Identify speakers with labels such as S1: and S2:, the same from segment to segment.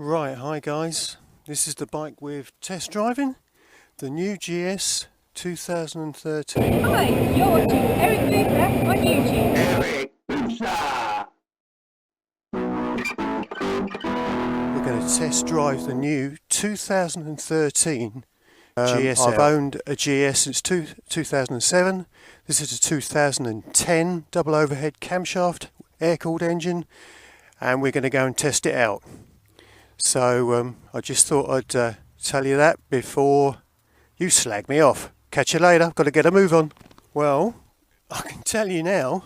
S1: Right, hi guys, this is the bike we're test driving, the new GS 2013.
S2: Hi, you're watching Eric Booper on YouTube.
S3: Eric Booster!
S1: We're going to test drive the new 2013 GS. I've owned a GS since 2007. This is a 2010 double overhead camshaft air-cooled engine, and we're going to go and test it out. So I just thought I'd tell you that before you slag me off. Catch you later, got to get a move on. Well, I can tell you now,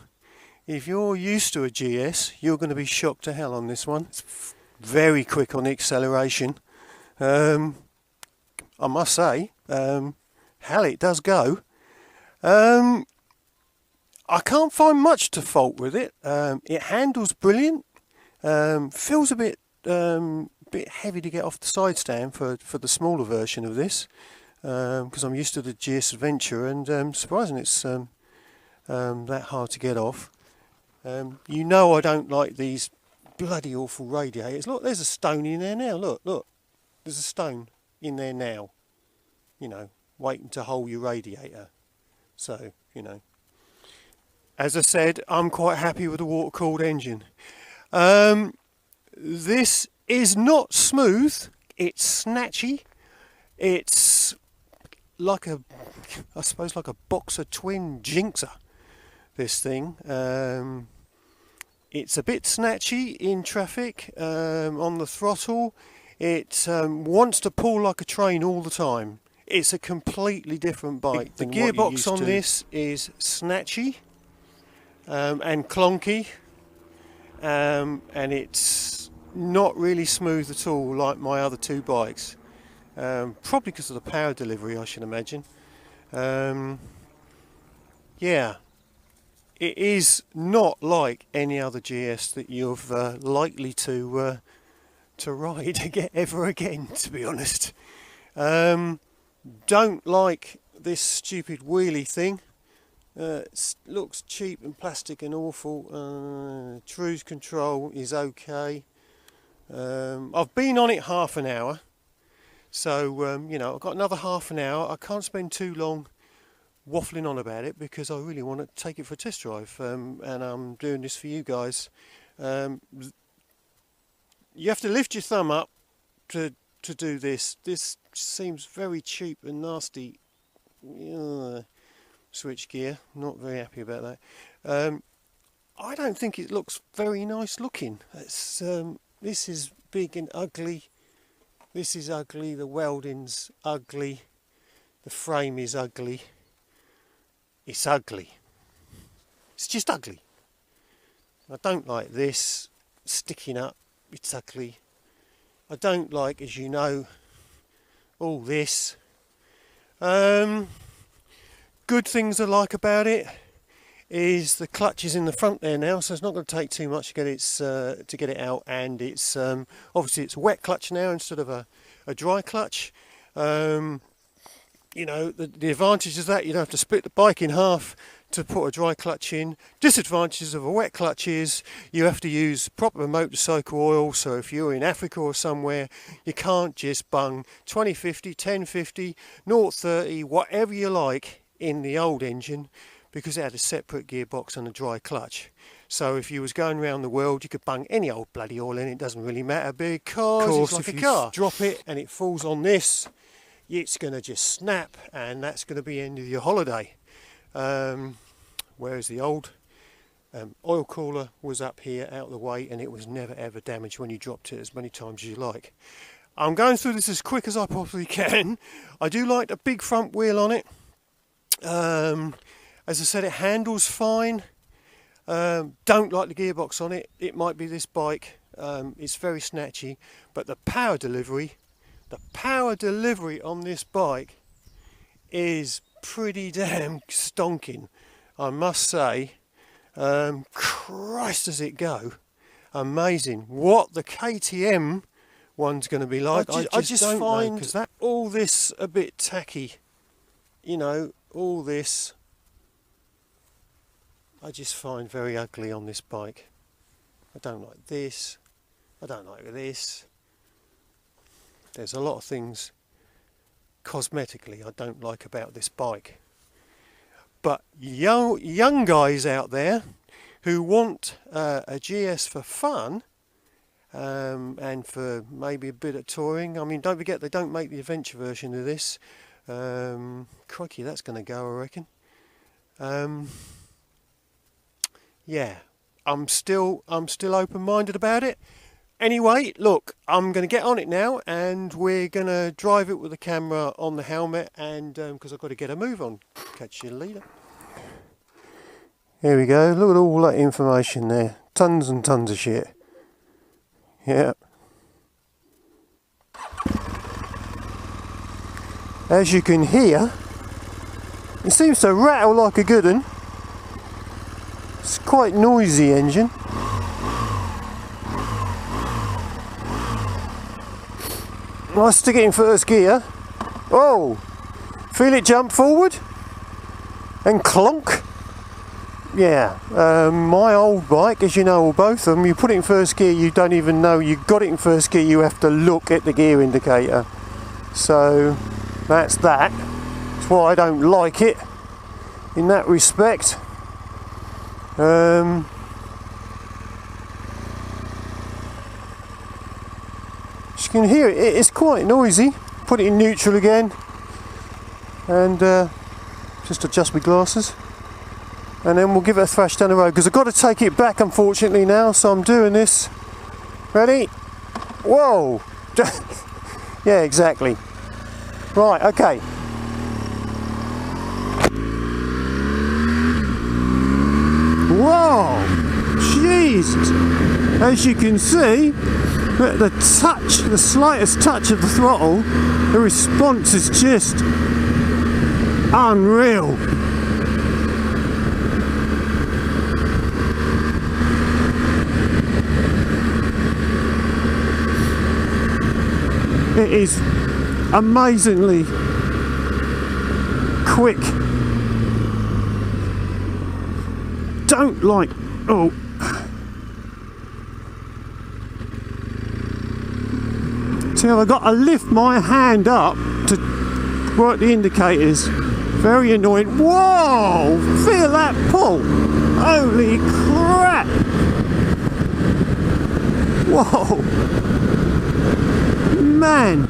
S1: if you're used to a GS, you're going to be shocked to hell on this one. It's very quick on the acceleration. I must say, hell, it does go. I can't find much to fault with it. It handles brilliant. Feels a bit heavy to get off the side stand for the smaller version of this, because I'm used to the GS Adventure, and surprisingly it's that hard to get off. You know I don't like these bloody awful radiators. Look, there's a stone in there now. Look, there's a stone in there now. You know, waiting to hold your radiator. So, you know, as I said, I'm quite happy with the water-cooled engine. This is not smooth, it's snatchy, it's like I suppose like a boxer twin jinxer, this thing. It's a bit snatchy in traffic, on the throttle. It wants to pull like a train all the time. It's a completely different bike. The gearbox on this is snatchy and clunky, and it's not really smooth at all like my other two bikes, probably because of the power delivery, I should imagine. Yeah, it is not like any other GS that you're likely to ride again, ever again, to be honest. Don't like this stupid wheelie thing. It looks cheap and plastic and awful. Cruise control is okay. I've been on it half an hour, so you know, I've got another half an hour. I can't spend too long waffling on about it because I really want to take it for a test drive, and I'm doing this for you guys. You have to lift your thumb up to do this. This seems very cheap and nasty. Switch gear, not very happy about that. I don't think it looks very nice looking. It's this is big and ugly. This is ugly. The welding's ugly. The frame is ugly. It's ugly. It's just ugly. I don't like this sticking up. It's ugly. I don't like, as you know, all this. Good things I like about it is the clutch is in the front there now, so it's not going to take too much to get it out, and it's obviously it's a wet clutch now instead of a dry clutch. You know, the advantage is that you don't have to split the bike in half to put a dry clutch in. Disadvantages of a wet clutch is you have to use proper motorcycle oil, so if you're in Africa or somewhere, you can't just bung 2050, 1050, 030, whatever you like in the old engine, because it had a separate gearbox and a dry clutch. So if you was going around the world, you could bung any old bloody oil in, it doesn't really matter, because it's like a car. Drop it and it falls on this, it's going to just snap, and that's going to be the end of your holiday. Whereas the old oil cooler was up here out of the way, and it was never ever damaged when you dropped it as many times as you like. I'm going through this as quick as I possibly can. I do like the big front wheel on it. As I said, it handles fine. Don't like the gearbox on it. It might be this bike. It's very snatchy, but the power delivery on this bike is pretty damn stonking, I must say. Christ, does it go? Amazing. What the KTM one's going to be like, I just don't find know, all this a bit tacky. You know, all this I just find very ugly on this bike. I don't like this. I don't like this. there's a lot of things cosmetically I don't like about this bike. But young guys out there who want a GS for fun, and for maybe a bit of touring. I mean, don't forget they don't make the adventure version of this. Crikey, that's going to go, I reckon. Yeah, I'm still open-minded about it. Anyway, look, I'm going to get on it now, and we're going to drive it with the camera on the helmet, and because I've got to get a move on. Catch you later. Here we go. Look at all that information there. Tons and tons of shit. Yeah. As you can hear, it seems to rattle like a good one. It's quite noisy engine. I stick it in first gear. Oh, feel it jump forward and clonk. Yeah, my old bike, as you know, or both of them, you put it in first gear, you don't even know you got it in first gear, you have to look at the gear indicator. So that's that. That's why I don't like it in that respect. As you can hear it, it's quite noisy. Put it in neutral again, and just adjust my glasses, and then we'll give it a thrash down the road, because I've got to take it back unfortunately now, so I'm doing this. Ready? Whoa! Yeah, exactly. Right, okay. Whoa! Jesus! As you can see, the touch, the slightest touch of the throttle, the response is just unreal. It is amazingly quick. Don't like, oh. See, I've got to lift my hand up to work the indicators. Very annoying. Whoa! Feel that pull! Holy crap! Whoa! Man!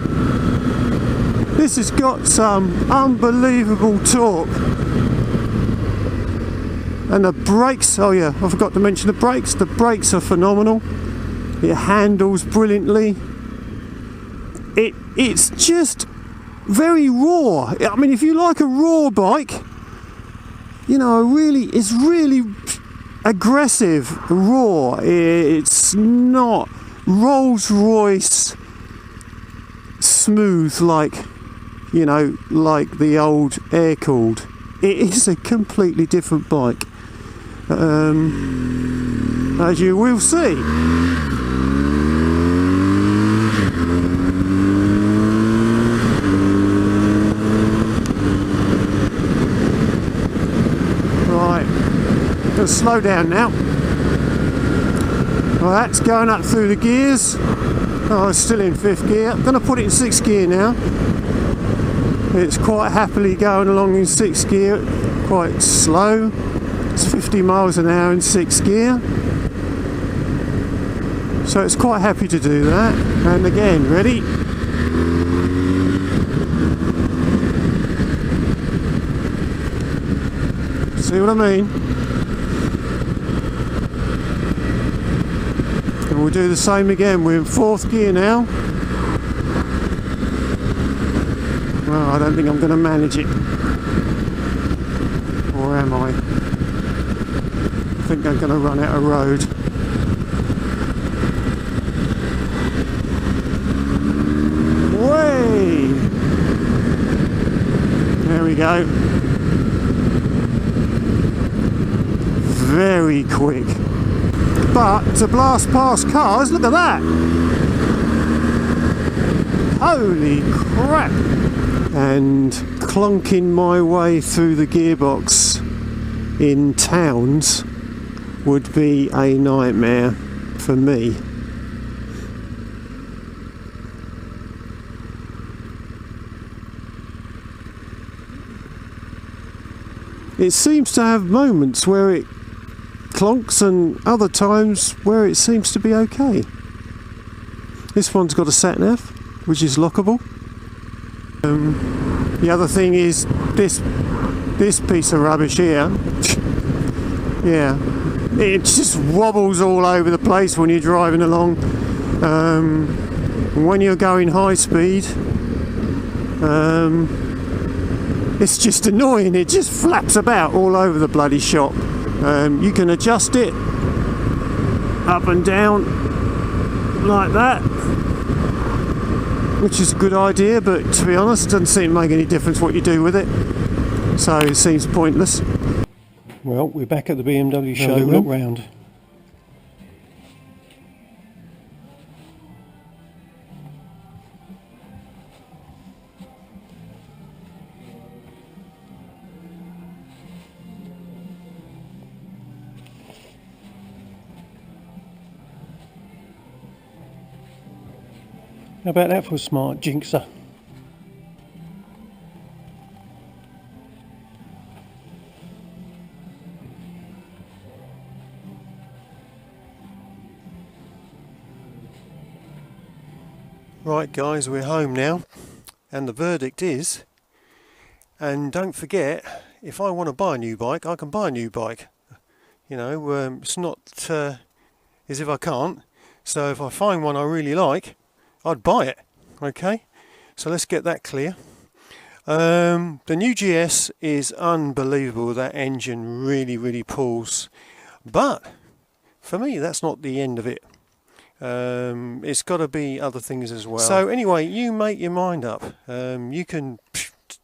S1: This has got some unbelievable torque. And the brakes, oh yeah, I forgot to mention the brakes. The brakes are phenomenal. It handles brilliantly. It's just very raw. I mean, if you like a raw bike, you know, it's really aggressive, raw. It's not Rolls-Royce smooth like, you know, like the old air-cooled. It is a completely different bike, as you will see. Slow down now. Well, that's going up through the gears. Oh, it's still in 5th gear. I'm going to put it in 6th gear now. It's quite happily going along in 6th gear, quite slow. It's 50 miles an hour in 6th gear. So it's quite happy to do that. And again, ready? See what I mean? And we'll do the same again. We're in 4th gear now. Well, I don't think I'm going to manage it. Or am I? I think I'm going to run out of road. Way! There we go. Very quick. But to blast past cars, look at that! Holy crap! And clonking my way through the gearbox in towns would be a nightmare for me. it seems to have moments where it clonks and other times where it seems to be okay. This one's got a sat-nav, which is lockable. The other thing is this piece of rubbish here. Yeah, it just wobbles all over the place when you're driving along. When you're going high speed, it's just annoying. It just flaps about all over the bloody shop. You can adjust it up and down like that, which is a good idea, but to be honest, it doesn't seem to make any difference what you do with it, so it seems pointless. Well, we're back at the BMW showroom. Look round. How about that for a smart jinxer? Right guys, we're home now, and the verdict is, and don't forget, if I want to buy a new bike, I can buy a new bike. You know, it's not as if I can't. So if I find one I really like, I'd buy it. Okay, so let's get that clear. The new GS is unbelievable. That engine really pulls, but for me that's not the end of it. It's got to be other things as well. So anyway, you make your mind up. You can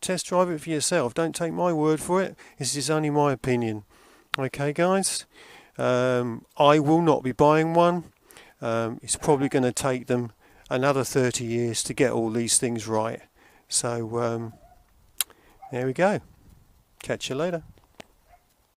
S1: test drive it for yourself. Don't take my word for it. This is only my opinion. Okay guys, I will not be buying one. It's probably going to take them another 30 years to get all these things right. So there we go. Catch you later.